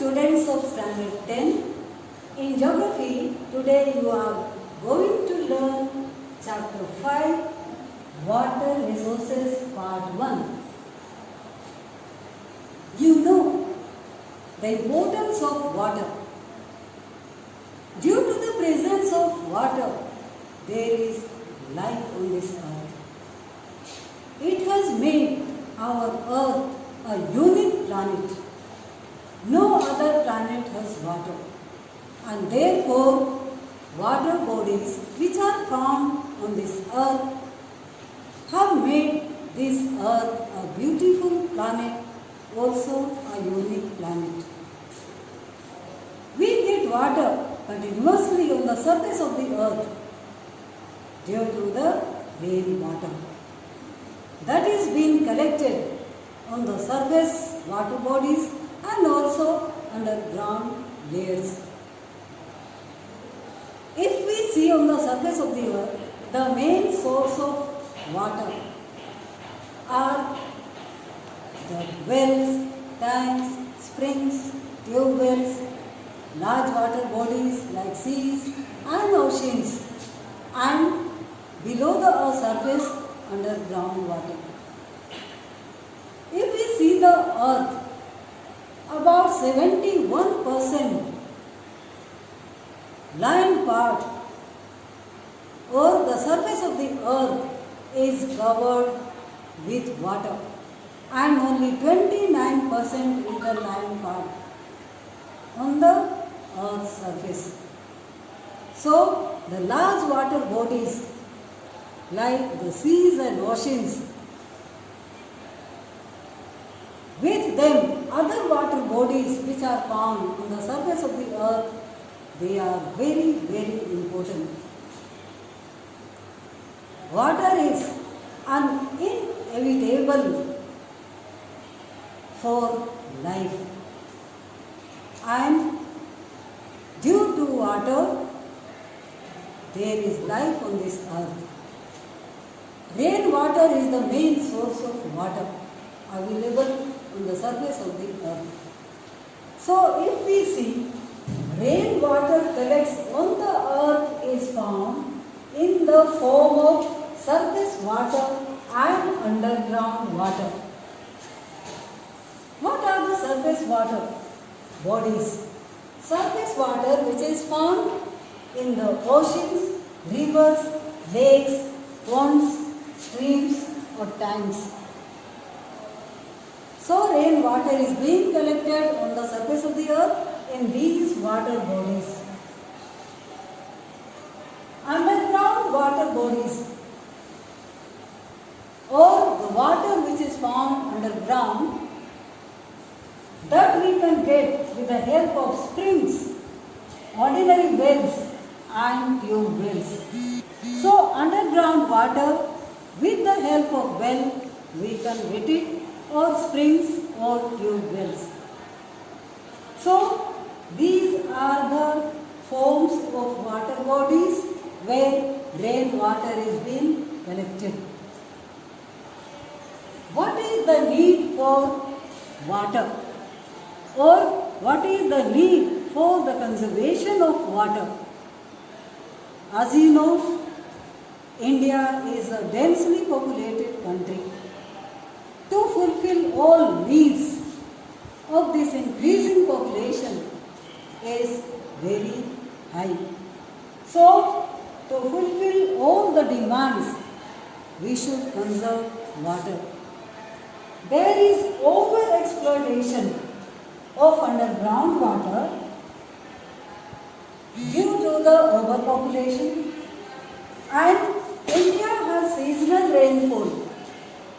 students of Standard 10. In Geography, today you are going to learn Chapter 5, Water Resources Part 1. You know the importance of water. Due to the presence of water, there is life on this earth. It has made our earth a unique planet. No other planet has water, and therefore water bodies which are found on this earth have made this earth a beautiful planet, also a unique planet. We get water continuously on the surface of the earth due to the rain water that is being collected on the surface water bodies and also underground layers. If we see on the surface of the earth, the main source of water are the wells, tanks, springs, tube wells, large water bodies like seas and oceans, and below the earth's surface, underground water. If we see the earth, about 71% land part or the surface of the earth is covered with water, and only 29% is the land part on the earth's surface. So, the large water bodies like the seas and oceans, with them other water bodies which are found on the surface of the earth, they are very, very important. Water is inevitable for life, and due to water there is life on this earth. Rainwater is the main source of water available on the surface of the earth. So if we see, rainwater collects on the earth is found in the form of surface water and underground water. What are the surface water bodies? Surface water which is found in the oceans, rivers, lakes, ponds, streams or tanks. So rainwater is being collected on the surface of the earth in these water bodies. Underground water bodies, or the water which is found underground, that we can get with the help of springs, ordinary wells and tube wells. So underground water, with the help of well, we can get it, or springs or tube wells. So these are the forms of water bodies where rainwater is being collected. What is the need for water, or what is the need for the conservation of water? As you know, India is a densely populated country. To fulfill all needs of this increasing population is very high. So, to fulfill all the demands, we should conserve water. There is over-exploitation of underground water due to the overpopulation, and India has seasonal rainfall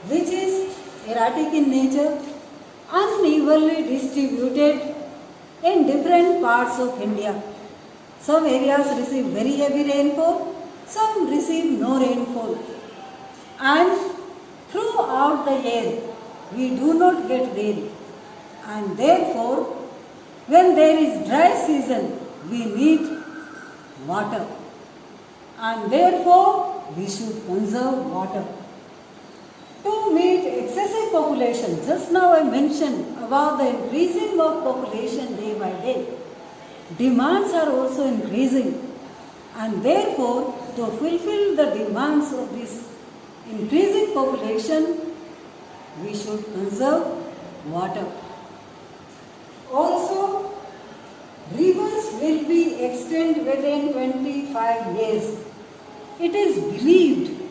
which is erratic in nature, unevenly distributed in different parts of India. Some areas receive very heavy rainfall, some receive no rainfall, and throughout the year we do not get rain, and therefore when there is dry season we need water, and therefore we should conserve water. To meet excessive population, just now I mentioned about the increasing of population day by day. Demands are also increasing, and therefore to fulfill the demands of this increasing population, we should conserve water. Also, rivers will be extinct within 25 years. It is believed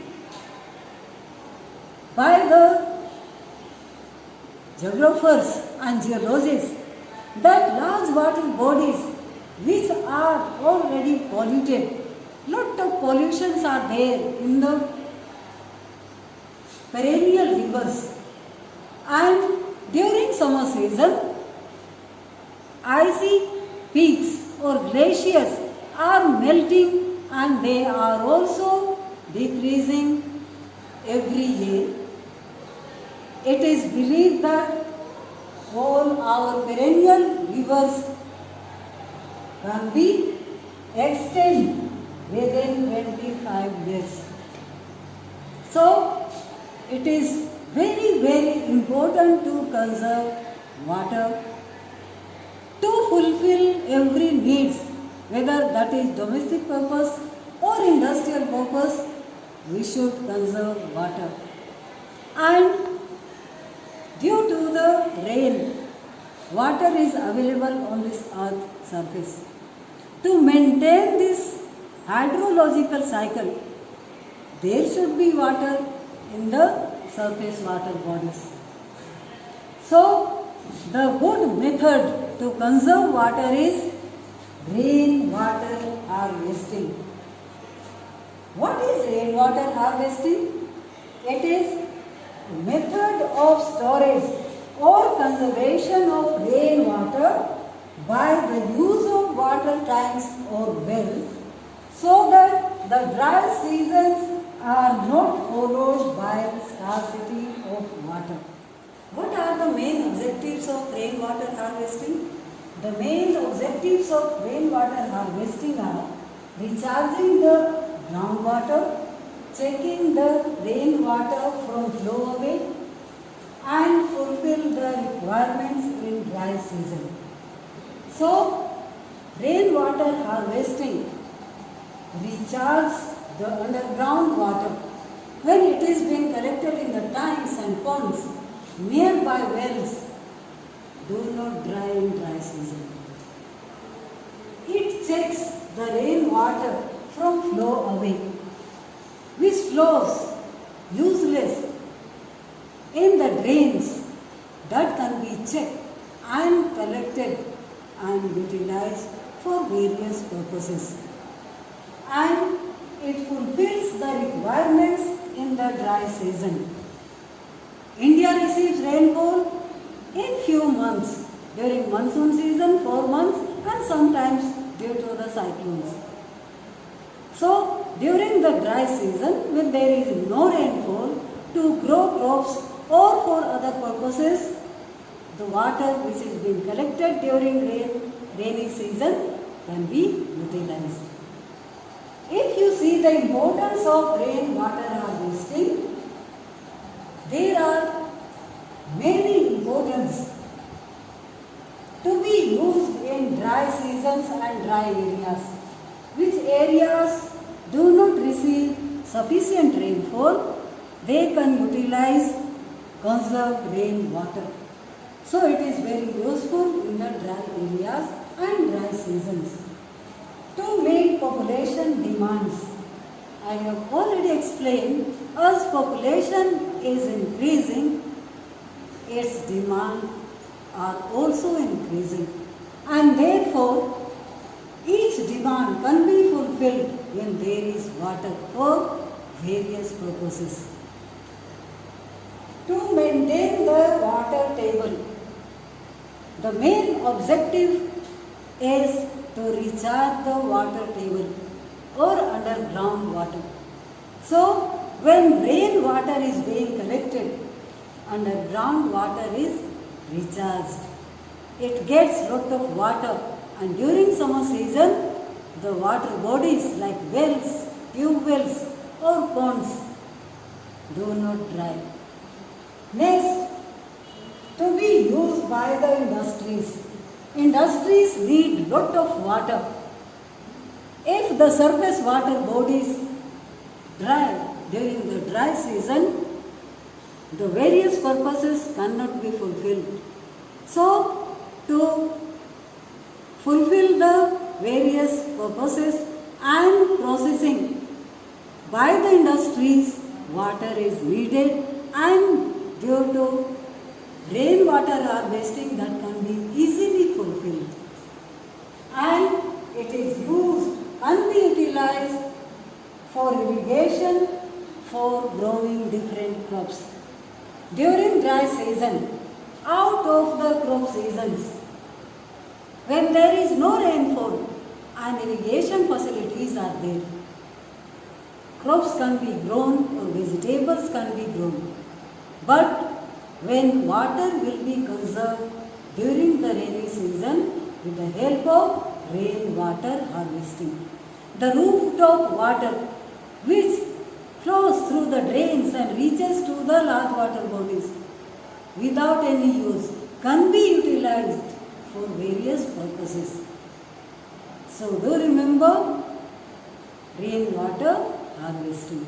by the geographers and geologists that large water bodies which are already polluted, lot of pollutions are there in the perennial rivers, and during summer season icy peaks or glaciers are melting and they are also decreasing every year. It is believed that all our perennial rivers can be extinct within 25 years. So, it is very important to conserve water to fulfill every needs, whether that is domestic purpose or industrial purpose. We should conserve water. And due to the rain, water is available on this earth surface. To maintain this hydrological cycle, there should be water in the surface water bodies. So, the good method to conserve water is rainwater harvesting. What is rainwater harvesting? It is a method of storage or conservation of rainwater by the use of water tanks or wells, so that the dry seasons are not followed by scarcity of water. What are the main objectives of rainwater harvesting? The main objectives of rainwater harvesting are recharging the groundwater, checking the rainwater from flow away, and fulfill the requirements in dry season. So, rainwater harvesting recharges the underground water when it is being collected in the tanks and ponds nearby wells. Do not dry in dry season. It checks the rainwater from flow away, which flows useless in the drains, that can be checked and collected and utilized for various purposes. And it fulfills the requirements in the dry season. India receives rainfall in few months, during monsoon season 4 months, and sometimes due to the cyclones. So, during the dry season, when there is no rainfall, to grow crops or for other purposes, the water which is being collected during rainy season can be utilized. If you see the importance of rainwater harvesting, there are many importance to be used in dry seasons and dry areas. Which areas do not receive sufficient rainfall, they can utilize conserved rainwater. So it is very useful in the dry areas and dry seasons. To meet population demands, I have already explained, as population is increasing, its demand are also increasing, and therefore each demand can be fulfilled when there is water for various purposes. To maintain the water table, the main objective is to recharge the water table or underground water. So, when rainwater is being collected, underground water is recharged. It gets lot of water, and during summer season, the water bodies like wells, tube wells or ponds do not dry. Next, to be used by the industries. Industries need lot of water. If the surface water bodies dry during the dry season, the various purposes cannot be fulfilled. So, to fulfill the various purposes and processing by the industries, water is needed, and due to rainwater harvesting that can be easily fulfilled. And it is used, can be utilized for irrigation, for growing different crops. During dry season, out of the crop seasons, when there is no rainfall and irrigation facilities are there, crops can be grown or vegetables can be grown. But when water will be conserved during the rainy season with the help of rainwater harvesting. The rooftop water which flows through the drains and reaches to the large water bodies without any use can be utilized for various purposes. So do remember rainwater harvesting.